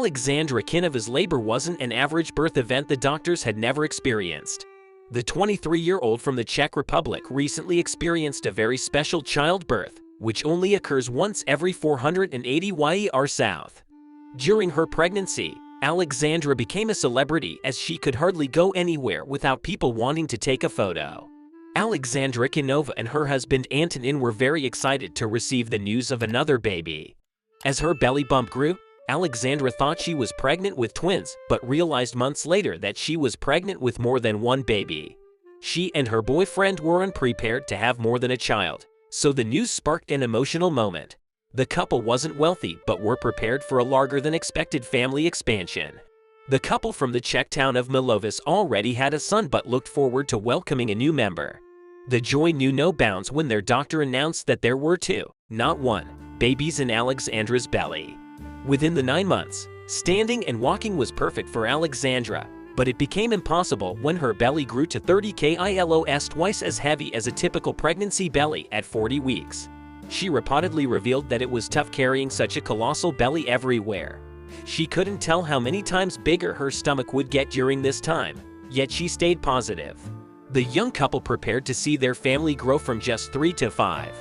Alexandra Kinova's labor wasn't an average birth event the doctors had never experienced. The 23-year-old from the Czech Republic recently experienced a very special childbirth, which only occurs once every 480 years south. During her pregnancy, Alexandra became a celebrity as she could hardly go anywhere without people wanting to take a photo. Alexandra Kinova and her husband Antonin were very excited to receive the news of another baby. As her belly bump grew, Alexandra thought she was pregnant with twins, but realized months later that she was pregnant with more than one baby. She and her boyfriend were unprepared to have more than a child, so the news sparked an emotional moment. The couple wasn't wealthy but were prepared for a larger than expected family expansion. The couple from the Czech town of Milovice already had a son but looked forward to welcoming a new member. The joy knew no bounds when their doctor announced that there were two, not one, babies in Alexandra's belly. Within the 9 months, standing and walking was perfect for Alexandra, but it became impossible when her belly grew to 30 kilos, twice as heavy as a typical pregnancy belly at 40 weeks. She reportedly revealed that it was tough carrying such a colossal belly everywhere. She couldn't tell how many times bigger her stomach would get during this time, yet she stayed positive. The young couple prepared to see their family grow from just 3 to 5.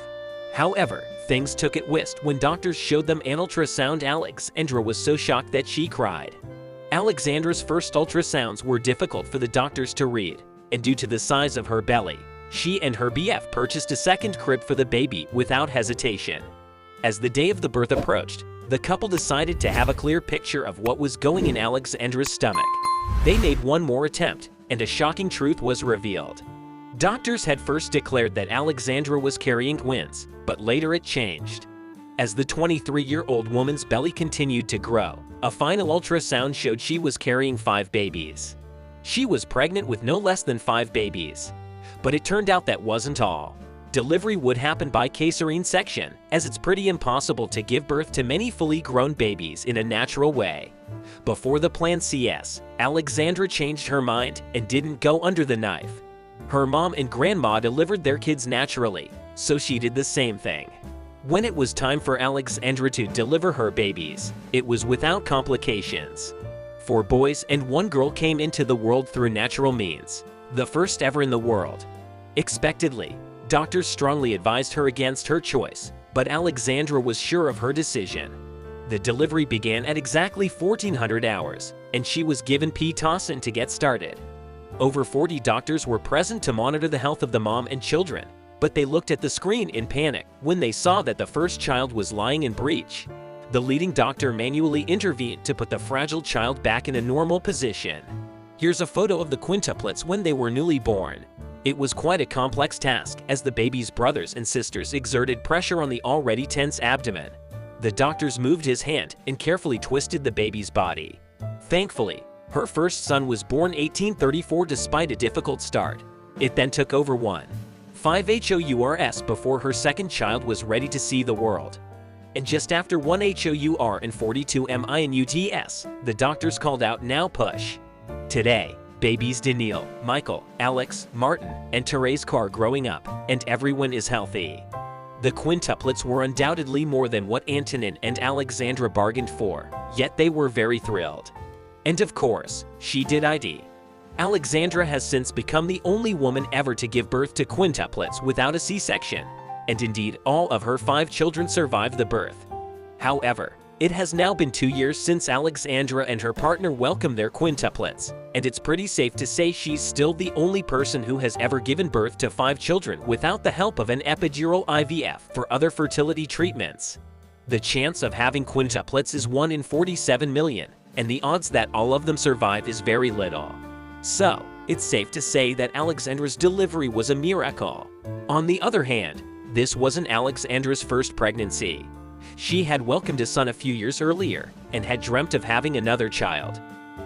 However, things took a twist when doctors showed them an ultrasound. Alexandra was so shocked that she cried. Alexandra's first ultrasounds were difficult for the doctors to read, and due to the size of her belly, she and her BF purchased a second crib for the baby without hesitation. As the day of the birth approached, the couple decided to have a clear picture of what was going in Alexandra's stomach. They made one more attempt, and a shocking truth was revealed. Doctors had first declared that Alexandra was carrying twins, but later it changed. As the 23-year-old woman's belly continued to grow, a final ultrasound showed she was carrying 5 babies. She was pregnant with no less than 5 babies. But it turned out that wasn't all. Delivery would happen by cesarean section, as it's pretty impossible to give birth to many fully grown babies in a natural way. Before the planned CS, Alexandra changed her mind and didn't go under the knife. Her mom and grandma delivered their kids naturally, so she did the same thing. When it was time for Alexandra to deliver her babies, it was without complications. 4 boys and 1 girl came into the world through natural means, the first ever in the world. Expectedly, doctors strongly advised her against her choice, but Alexandra was sure of her decision. The delivery began at exactly 1400 hours, and she was given Pitocin to get started. Over 40 doctors were present to monitor the health of the mom and children, but they looked at the screen in panic when they saw that the first child was lying in breech. The leading doctor manually intervened to put the fragile child back in a normal position. Here's a photo of the quintuplets when they were newly born. It was quite a complex task as the baby's brothers and sisters exerted pressure on the already tense abdomen. The doctors moved his hand and carefully twisted the baby's body. Thankfully, her first son was born 1834 despite a difficult start. It then took over 1.5 hours before her second child was ready to see the world. And just after 1 hour and 42 minutes, the doctors called out, "Now push." Today, babies Daniil, Michael, Alex, Martin, and Therese are growing up, and everyone is healthy. The quintuplets were undoubtedly more than what Antonin and Alexandra bargained for, yet they were very thrilled. And of course, she did ID. Alexandra has since become the only woman ever to give birth to quintuplets without a C-section, and indeed all of her 5 children survived the birth. However, it has now been 2 years since Alexandra and her partner welcomed their quintuplets, and it's pretty safe to say she's still the only person who has ever given birth to 5 children without the help of an epidural IVF for other fertility treatments. The chance of having quintuplets is 1 in 47 million, and the odds that all of them survive is very little. So, it's safe to say that Alexandra's delivery was a miracle. On the other hand, this wasn't Alexandra's first pregnancy. She had welcomed a son a few years earlier and had dreamt of having another child.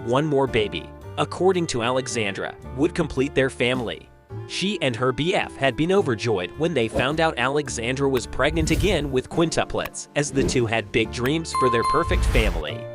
One more baby, according to Alexandra, would complete their family. She and her BF had been overjoyed when they found out Alexandra was pregnant again with quintuplets, as the two had big dreams for their perfect family.